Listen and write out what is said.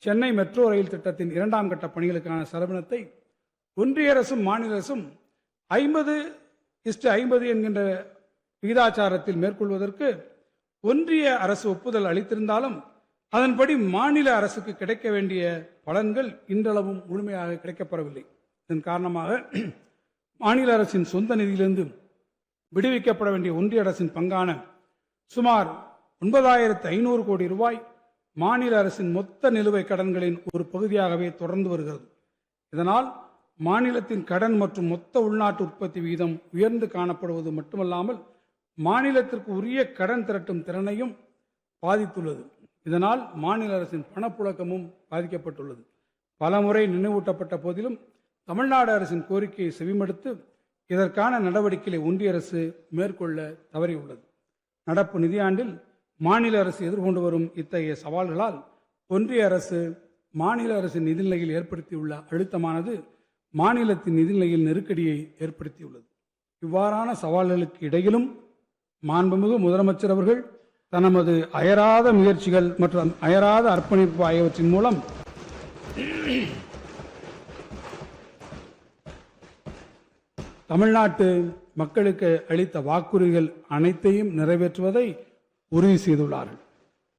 Chennai metro rail திட்டத்தின் 2ஆம் கட்ட பணிகளுக்கான செலவினத்தை ஒன்றிய அரசும் மாநில அரசும் 50:50 என்கின்ற விகிதாச்சாரத்தில் மேற்கொள்வதற்கு ஒன்றிய அரசு ஒப்புதல் அளித்திருந்தாலும் அதன்படி மாநில அரசுக்கு கிடைக்க வேண்டிய பலன்கள் இன்றளவும் முழுமையாக கிடைக்கப்பெறவில்லை. இதன் காரணமாக மாநில அரசின் சொந்த நிதியிலிருந்து விடுவிக்கப்பட வேண்டிய ஒன்றிய அரசின் பங்கான சுமார் 9,500 கோடி ரூபாய் மாநில அரசின் மொத்த நிலுவை கடன்களின் ஒரு பகுதியாகவே தொடர்ந்து வருகிறது. இதனால் மாநிலத்தின் கடன் மற்றும் மொத்த உள்நாட்டு உற்பத்தி விகிதம் உயர்ந்து காணப்படுவது மட்டுமல்லாமல் மாநிலத்திற்கு உரிய கடன் திரட்டும் திறனையும் பாதித்துள்ளது. இதனால் மாநில அரசின் பணப்புழக்கமும் பாதிக்கப்பட்டுள்ளது. பலமுறை நினைவூட்டப்பட்ட போதிலும் தமிழ்நாடு அரசின் கோரிக்கையை செவிமடுத்து இதற்கான நடவடிக்கைகளை ஒன்றிய அரசு மேற்கொள்ள தவறியுள்ளது. நடப்பு நிதியாண்டில் மாநில அரசு எதிர்கொண்டு வரும் இத்தகைய சவால்களால் ஒன்றிய அரசு மாநில அரசின் நிதிநிலையில் ஏற்படுத்தியுள்ள அழுத்தமானது மாநிலத்தின் நிதிநிலையில் நெருக்கடியை ஏற்படுத்தியுள்ளது. இவ்வாறான சவால்களுக்கு இடையிலும் மாண்புமிகு முதலமைச்சர் அவர்கள் தனது அயராத முயற்சிகள் மற்றும் அயராத அர்ப்பணிப்பு ஆகியவற்றின் மூலம் தமிழ்நாட்டு மக்களுக்கு அளித்த வாக்குறுதிகள் அனைத்தையும் நிறைவேற்றுவதை உறுதி செய்துள்ளார்கள்.